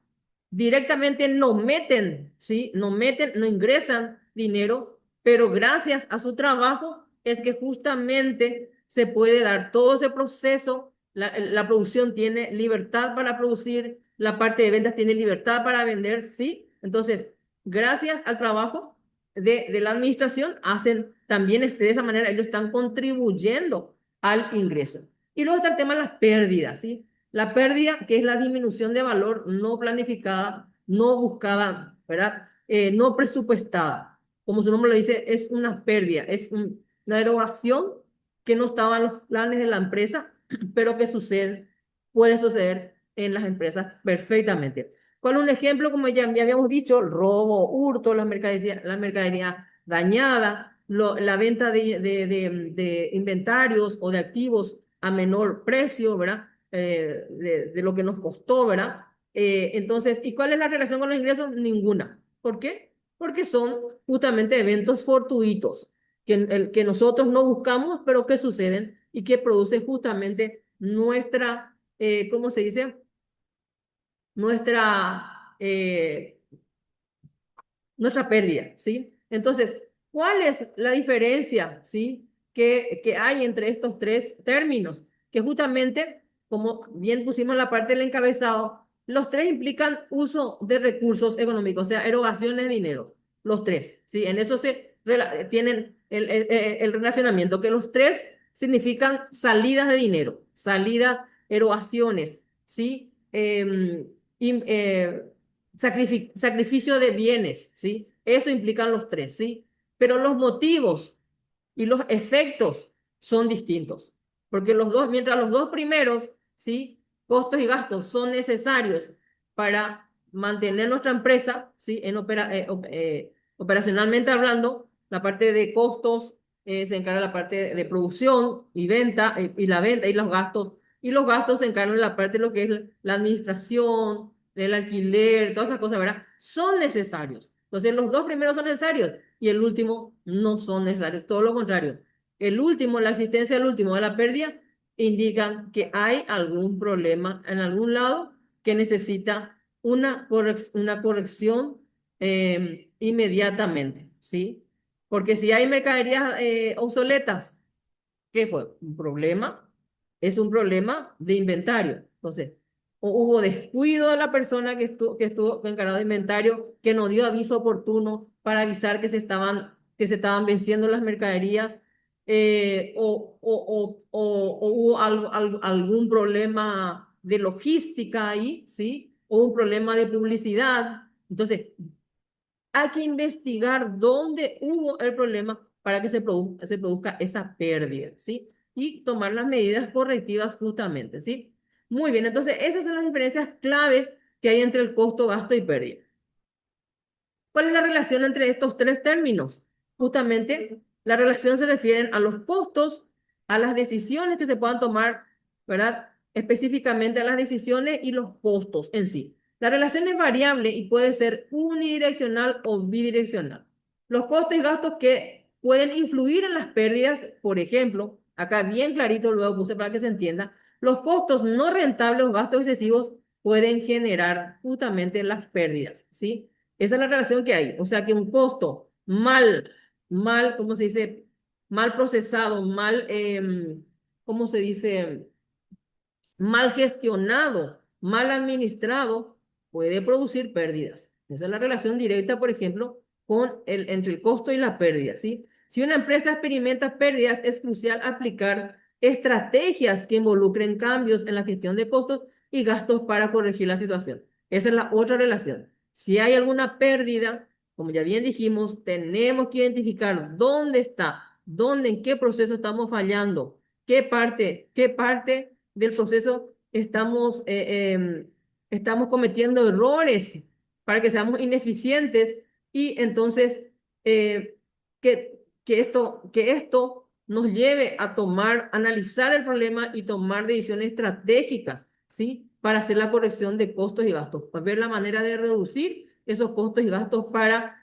Directamente no meten, ¿sí? No meten, no ingresan dinero, pero gracias a su trabajo es que justamente se puede dar todo ese proceso. La producción tiene libertad para producir, la parte de ventas tiene libertad para vender, ¿sí? Entonces, gracias al trabajo de la administración, hacen también de esa manera, ellos están contribuyendo al ingreso. Y luego está el tema de las pérdidas, ¿sí? La pérdida, que es la disminución de valor no planificada, no buscada, ¿verdad? No presupuestada. Como su nombre lo dice, es una pérdida, es una erogación que no estaba en los planes de la empresa, pero que sucede, puede suceder en las empresas perfectamente. ¿Cuál es un ejemplo? Como ya habíamos dicho, el robo, hurto, la mercadería dañada, la venta de inventarios o de activos a menor precio, ¿verdad? De lo que nos costó, ¿verdad? Entonces, ¿y cuál es la relación con los ingresos? Ninguna. ¿Por qué? Porque son justamente eventos fortuitos que nosotros no buscamos, pero que suceden y que producen justamente ¿cómo se dice? Nuestra, eh, nuestra pérdida, ¿sí? Entonces, ¿cuál es la diferencia, ¿sí? Que hay entre estos tres términos? Que justamente, como bien pusimos en la parte del encabezado, los tres implican uso de recursos económicos, o sea, erogaciones de dinero, los tres, ¿sí? En eso tienen el relacionamiento, que los tres significan salidas de dinero, salidas, erogaciones, ¿sí? Y, sacrificio de bienes, ¿sí? Eso implican los tres, ¿sí? Pero los motivos y los efectos son distintos, porque mientras los dos primeros, ¿sí? Costos y gastos son necesarios para mantener nuestra empresa, ¿sí? Operacionalmente hablando, la parte de costos se encarga de la parte de producción y venta, y la venta y los gastos y los gastos se encargan de la parte de lo que es la administración, el alquiler, todas esas cosas, ¿verdad? Son necesarios. Entonces, los dos primeros son necesarios y el último no son necesarios, todo lo contrario. El último, la existencia del último de la pérdida, indican que hay algún problema en algún lado que necesita una corrección inmediatamente, ¿sí? Porque si hay mercaderías obsoletas, ¿qué fue? Un problema, es un problema de inventario. Entonces, o hubo descuido de la persona que estuvo encargada de inventario, que no dio aviso oportuno para avisar que se estaban venciendo las mercaderías, o hubo algún problema de logística ahí, ¿sí? O un problema de publicidad. Entonces, hay que investigar dónde hubo el problema para que se produzca esa pérdida, ¿sí? Y tomar las medidas correctivas justamente, ¿sí? Muy bien, entonces esas son las diferencias claves que hay entre el costo, gasto y pérdida. ¿Cuál es la relación entre estos tres términos? Justamente la relación se refiere a los costos, a las decisiones que se puedan tomar, ¿verdad? Específicamente a las decisiones y los costos en sí. La relación es variable y puede ser unidireccional o bidireccional. Los costos y gastos que pueden influir en las pérdidas, por ejemplo, acá bien clarito luego puse para que se entienda, los costos no rentables o gastos excesivos pueden generar justamente las pérdidas, ¿sí? Esa es la relación que hay. O sea que un costo ¿cómo se dice? Mal procesado, ¿cómo se dice? Mal gestionado, mal administrado, puede producir pérdidas. Esa es la relación directa, por ejemplo, entre el costo y la pérdida, ¿sí? Si una empresa experimenta pérdidas, es crucial aplicar estrategias que involucren cambios en la gestión de costos y gastos para corregir la situación. Esa es la otra relación. Si hay alguna pérdida, como ya bien dijimos, tenemos que identificar dónde está, en qué proceso estamos fallando, qué parte del proceso estamos cometiendo errores para que seamos ineficientes y entonces que esto nos lleve a analizar el problema y tomar decisiones estratégicas, ¿sí? Para hacer la corrección de costos y gastos, para ver la manera de reducir esos costos y gastos para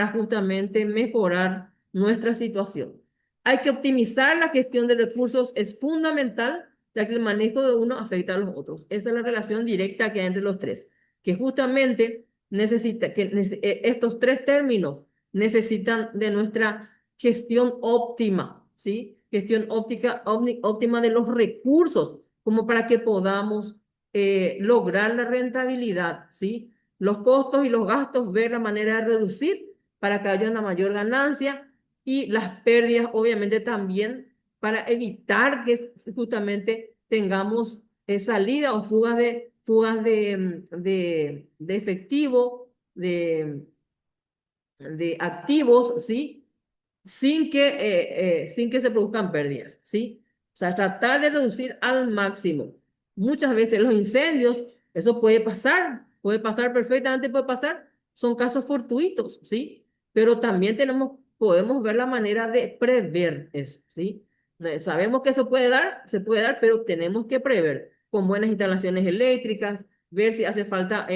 justamente mejorar nuestra situación. Hay que optimizar la gestión de recursos, es fundamental, ya que el manejo de uno afecta a los otros. Esa es la relación directa que hay entre los tres, que justamente estos tres términos necesitan de nuestra gestión óptima, ¿sí? Gestión óptima de los recursos, como para que podamos lograr la rentabilidad, ¿sí? Los costos y los gastos, ver la manera de reducir para que haya una mayor ganancia y las pérdidas, obviamente, también para evitar que justamente tengamos salida o fugas de efectivo, de activos, ¿sí? Sin que se produzcan pérdidas, ¿sí? O sea, tratar de reducir al máximo. Muchas veces los incendios, eso puede pasar perfectamente, puede pasar, son casos fortuitos, ¿sí? Pero también podemos ver la manera de prever eso, ¿sí? Sabemos que eso se puede dar, pero tenemos que prever con buenas instalaciones eléctricas, ver si hace falta,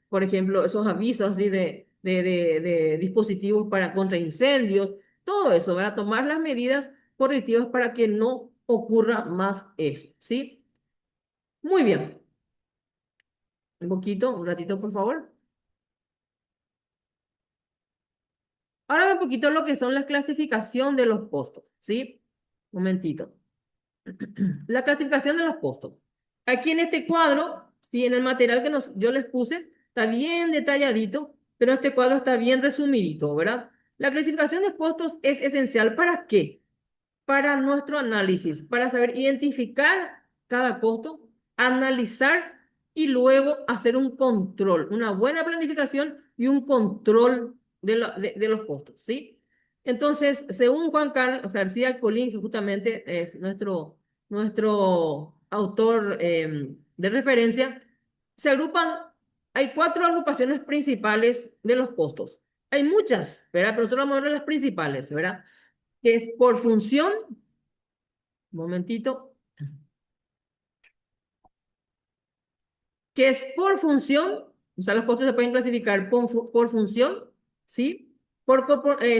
por ejemplo, esos avisos así de dispositivos contra incendios, todo eso, ¿verdad? Tomar las medidas correctivas para que no ocurra más eso, ¿sí? Muy bien. Un ratito, por favor. Ahora un poquito lo que son la clasificación de los costos, ¿sí? Un momentito. La clasificación de los costos. Aquí en este cuadro, sí, en el material que yo les puse, está bien detalladito, pero este cuadro está bien resumidito, ¿verdad? La clasificación de costos es esencial. ¿Para qué? Para nuestro análisis, para saber identificar cada costo, analizar y luego hacer un control, una buena planificación y un control de los costos, ¿sí? Entonces, según Juan Carlos García Colín, que justamente es nuestro autor de referencia, hay 4 agrupaciones principales de los costos. Hay muchas, ¿verdad? Pero nosotros vamos a ver las principales, ¿verdad? Que es por función, un momentito, que es por función, o sea, los costos se pueden clasificar por función, ¿sí?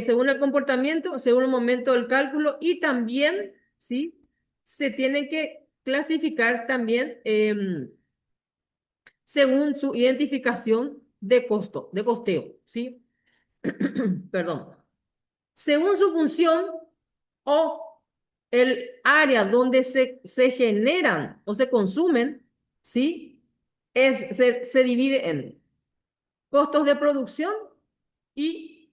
Según el comportamiento, según el momento del cálculo y también, ¿sí? Se tienen que clasificar también según su identificación de costo, de costeo, ¿sí? Perdón. Según su función o el área donde se generan o se consumen, ¿sí? Se divide en costos de producción y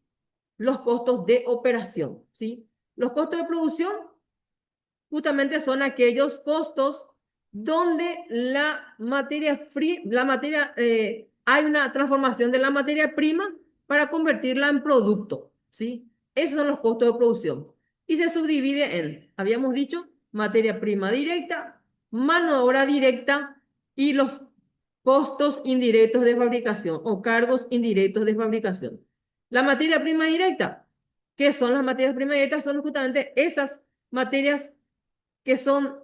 los costos de operación, ¿sí? Los costos de producción justamente son aquellos costos donde hay una transformación de la materia prima para convertirla en producto, ¿sí? Esos son los costos de producción. Y se subdivide en, habíamos dicho, materia prima directa, mano de obra directa y los costos indirectos de fabricación o cargos indirectos de fabricación. La materia prima directa, ¿qué son las materias primas directas? Son justamente esas materias que son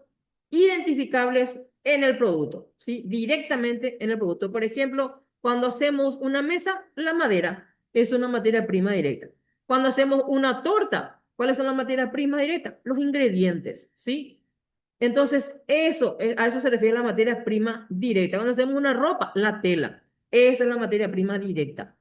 identificables en el producto, ¿sí? Directamente en el producto. Por ejemplo, cuando hacemos una mesa, la madera es una materia prima directa. Cuando hacemos una torta, ¿cuáles son las materias primas directas? Los ingredientes, ¿sí? Entonces, a eso se refiere la materia prima directa. Cuando hacemos una ropa, la tela. Esa es la materia prima directa.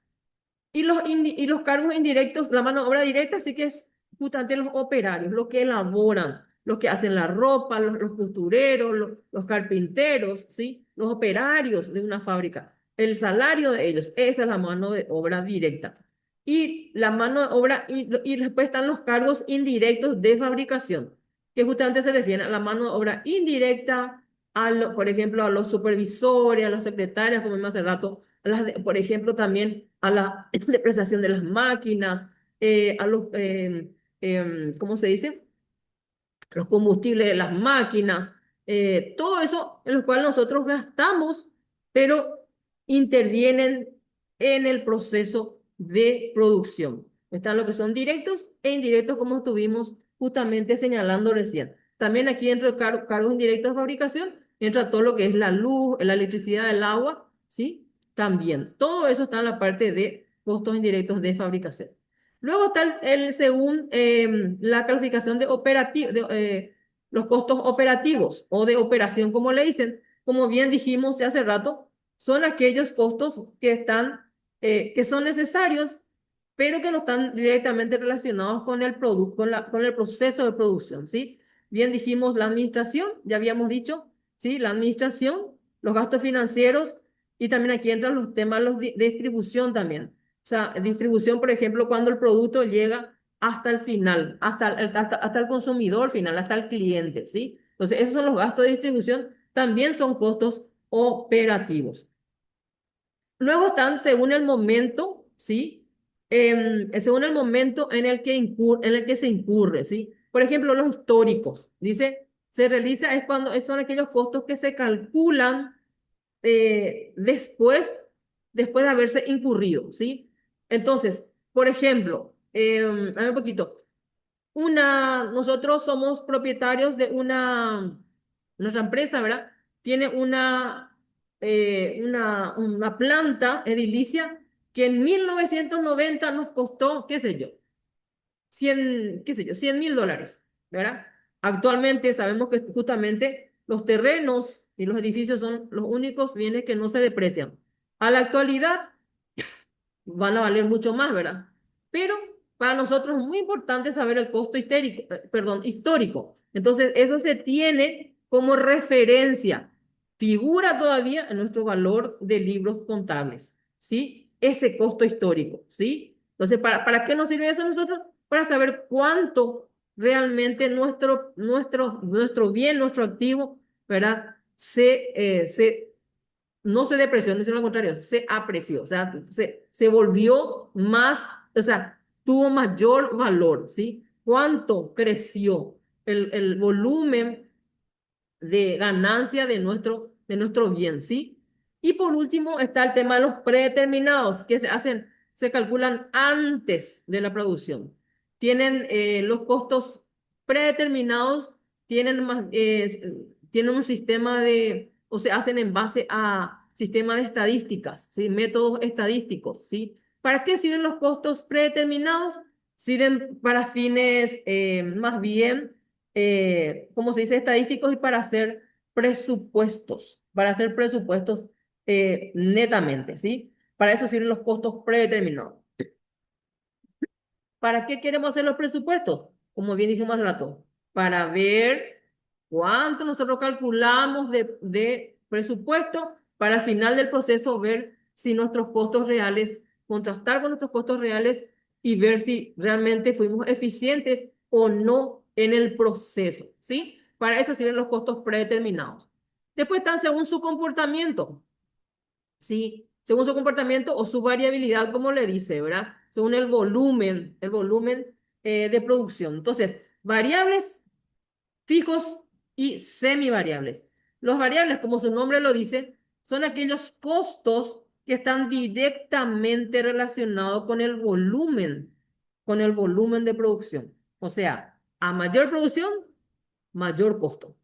Y los cargos indirectos, la mano de obra directa, sí que es justamente los operarios, los que elaboran, los que hacen la ropa, los costureros, los carpinteros, ¿sí? Los operarios de una fábrica. El salario de ellos, esa es la mano de obra directa. Y la mano de obra, y después están los cargos indirectos de fabricación, que justamente se refieren a la mano de obra indirecta, por ejemplo, a los supervisores, a las secretarias, como hace rato, por ejemplo, también a la depreciación de las máquinas, ¿cómo se dice? Los combustibles de las máquinas, todo eso en lo cual nosotros gastamos, pero intervienen en el proceso de producción. Están lo que son directos e indirectos, como estuvimos justamente señalando recién. También aquí dentro de cargos indirectos de fabricación entra todo lo que es la luz, la electricidad, el agua, ¿sí? También. Todo eso está en la parte de costos indirectos de fabricación. Luego está según la calificación los costos operativos o de operación, como le dicen. Como bien dijimos hace rato, son aquellos costos que son necesarios, pero que no están directamente relacionados con el producto, con el proceso de producción, ¿sí? Bien dijimos la administración, ya habíamos dicho, ¿sí? La administración, los gastos financieros y también aquí entran los temas de distribución también. O sea, distribución, por ejemplo, cuando el producto llega hasta el final, hasta el consumidor final, hasta el cliente, ¿sí? Entonces, esos son los gastos de distribución, también son costos operativos. Luego están según el momento, ¿sí? Según el momento en el que se incurre, ¿sí? Por ejemplo, los históricos, dice, son aquellos costos que se calculan después de haberse incurrido, ¿sí? Entonces, por ejemplo, a ver un poquito, nosotros somos propietarios de nuestra empresa, ¿verdad? Tiene una planta edilicia que en 1990 nos costó, qué sé yo, 100.000 dólares, ¿verdad? Actualmente sabemos que justamente los terrenos y los edificios son los únicos bienes que no se deprecian. A la actualidad van a valer mucho más, ¿verdad? Pero para nosotros es muy importante saber el costo histórico. Entonces, eso se tiene como referencia. Figura todavía en nuestro valor de libros contables, ¿sí? Ese costo histórico, ¿sí? Entonces, ¿para qué nos sirve eso a nosotros? Para saber cuánto realmente nuestro bien, nuestro activo, ¿verdad? No se depreció, sino lo contrario, se apreció, o sea, se volvió más, o sea, tuvo mayor valor, ¿sí? ¿Cuánto creció el volumen de ganancia de nuestro bien, ¿sí? Y por último está el tema de los predeterminados, que se calculan antes de la producción. Tienen los costos predeterminados, tienen un sistema o se hacen en base sistema de estadísticas, ¿sí? Métodos estadísticos, ¿sí? ¿Para qué sirven los costos predeterminados? Sirven para fines más bien, como se dice, estadísticos y para hacer presupuestos netamente, ¿sí? Para eso sirven los costos predeterminados. ¿Para qué queremos hacer los presupuestos? Como bien dijimos hace rato, para ver cuánto nosotros calculamos de presupuesto para al final del proceso ver si nuestros costos reales, contrastar con nuestros costos reales y ver si realmente fuimos eficientes o no en el proceso, ¿sí? Para eso sirven los costos predeterminados. Después están según su comportamiento. ¿Sí? Según su comportamiento o su variabilidad, como le dice, ¿verdad? Según el volumen de producción. Entonces, variables, fijos y semivariables. Los variables, como su nombre lo dice, son aquellos costos que están directamente relacionados con el volumen de producción. O sea, a mayor producción, mayor costo,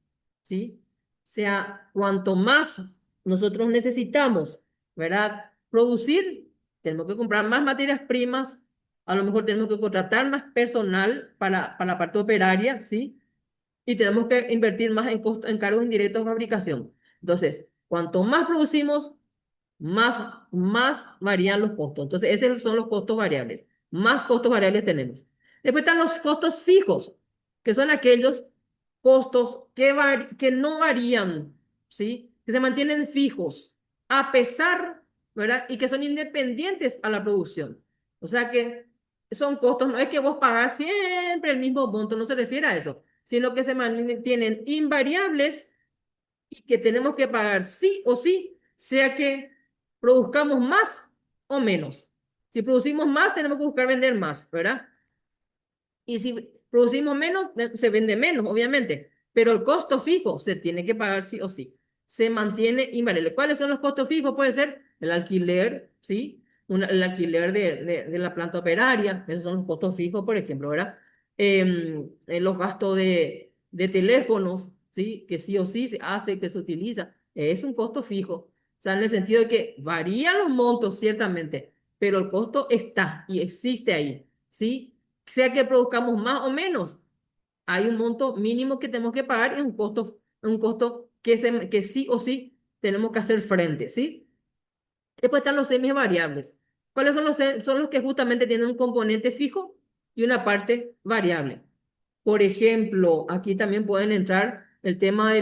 ¿sí? O sea, cuanto más nosotros necesitamos, ¿verdad? Producir, tenemos que comprar más materias primas, a lo mejor tenemos que contratar más personal para la parte operaria, ¿sí? Y tenemos que invertir más en cargos indirectos de fabricación. Entonces, cuanto más producimos, más varían los costos. Entonces, esos son los costos variables. Más costos variables tenemos. Después están los costos fijos, que son aquellos costos que no varían, ¿sí? Que se mantienen fijos, a pesar, ¿verdad? Y que son independientes a la producción. O sea que son costos, no es que vos pagás siempre el mismo monto, no se refiere a eso, sino que se mantienen invariables y que tenemos que pagar sí o sí, sea que produzcamos más o menos. Si producimos más, tenemos que buscar vender más, ¿verdad? Y si producimos menos, se vende menos, obviamente, pero el costo fijo se tiene que pagar sí o sí. Se mantiene invariable. ¿Cuáles son los costos fijos? Puede ser el alquiler, ¿sí? El alquiler de la planta operaria, esos son los costos fijos, por ejemplo, ¿verdad? Los gastos de teléfonos, ¿sí? Que sí o sí se hace, que se utiliza, es un costo fijo. O sea, en el sentido de que varían los montos, ciertamente, pero el costo está y existe ahí, ¿sí? Sea que produzcamos más o menos, hay un monto mínimo que tenemos que pagar y un costo que sí o sí tenemos que hacer frente, ¿sí? Después están los semivariables. ¿Cuáles son son los que justamente tienen un componente fijo y una parte variable? Por ejemplo, aquí también pueden entrar el tema de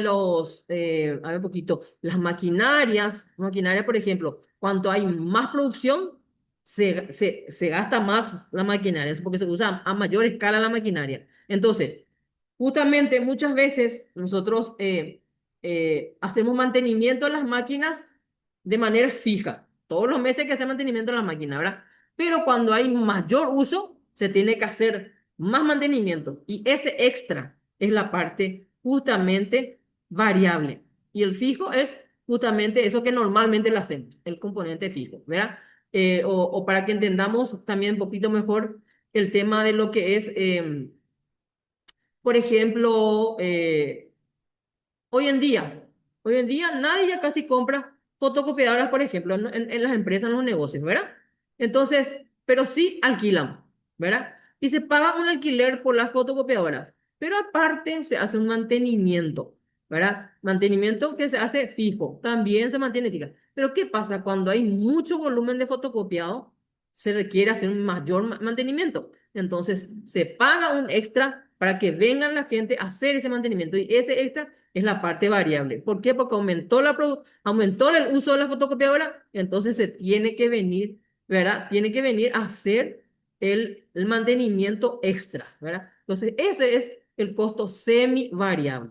a ver un poquito, las maquinarias, por ejemplo, cuanto hay más producción, se gasta más la maquinaria, es porque se usa a mayor escala la maquinaria. Entonces, justamente muchas veces nosotros hacemos mantenimiento de las máquinas de manera fija. Todos los meses hay que hacer mantenimiento de la máquina, ¿verdad? Pero cuando hay mayor uso, se tiene que hacer más mantenimiento. Y ese extra es la parte justamente variable. Y el fijo es justamente eso que normalmente lo hacemos, el componente fijo, ¿verdad? O para que entendamos también un poquito mejor el tema de lo que es, por ejemplo, hoy en día nadie ya casi compra fotocopiadoras, por ejemplo, en las empresas, en los negocios, ¿verdad? Entonces, pero sí alquilan, ¿verdad? Y se paga un alquiler por las fotocopiadoras, pero aparte se hace un mantenimiento, ¿verdad? Mantenimiento que se hace fijo, también se mantiene fijo. Pero ¿qué pasa cuando hay mucho volumen de fotocopiado? Se requiere hacer un mayor mantenimiento. Entonces, se paga un extra para que vengan la gente a hacer ese mantenimiento y ese extra es la parte variable. ¿Por qué? Porque aumentó el uso de la fotocopiadora, entonces se tiene que venir, ¿verdad? Tiene que venir a hacer el mantenimiento extra, ¿verdad? Entonces, ese es el costo semivariable.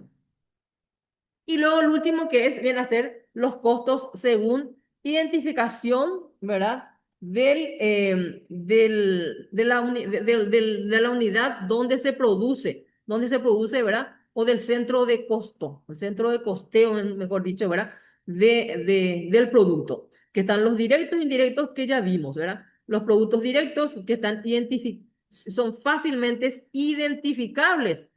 Y luego el último que es, viene a ser los costos según identificación, ¿verdad? De la unidad donde se produce, ¿verdad? O del centro de costo, el centro de costeo, mejor dicho, ¿verdad? Del producto, que están los directos e indirectos que ya vimos, ¿verdad? Los productos directos que son fácilmente identificables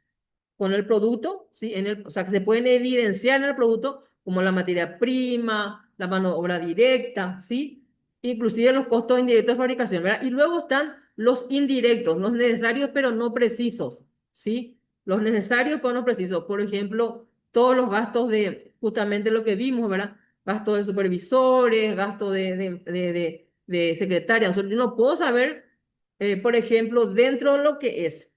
con el producto, ¿sí? O sea, que se pueden evidenciar en el producto como la materia prima, la mano de obra directa, ¿sí? Inclusive los costos indirectos de fabricación, ¿verdad? Y luego están los indirectos, los necesarios pero no precisos, ¿sí? Los necesarios pero no precisos. Por ejemplo, todos los gastos de justamente lo que vimos, ¿verdad? Gasto de supervisores, gasto de secretaria. Yo no puedo saber, por ejemplo, dentro de lo que es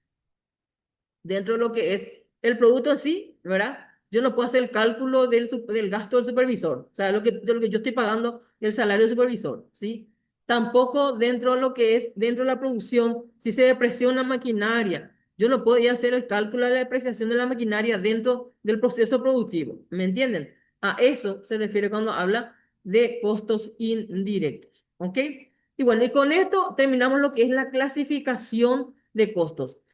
el producto en sí, ¿verdad? Yo no puedo hacer el cálculo del gasto del supervisor, o sea, de lo que yo estoy pagando del salario del supervisor, ¿sí? Tampoco dentro de lo que es, dentro de la producción, si se deprecia una maquinaria, yo no podía hacer el cálculo de la depreciación de la maquinaria dentro del proceso productivo, ¿me entienden? A eso se refiere cuando habla de costos indirectos, ¿ok? Y bueno, y con esto terminamos lo que es la clasificación de costos.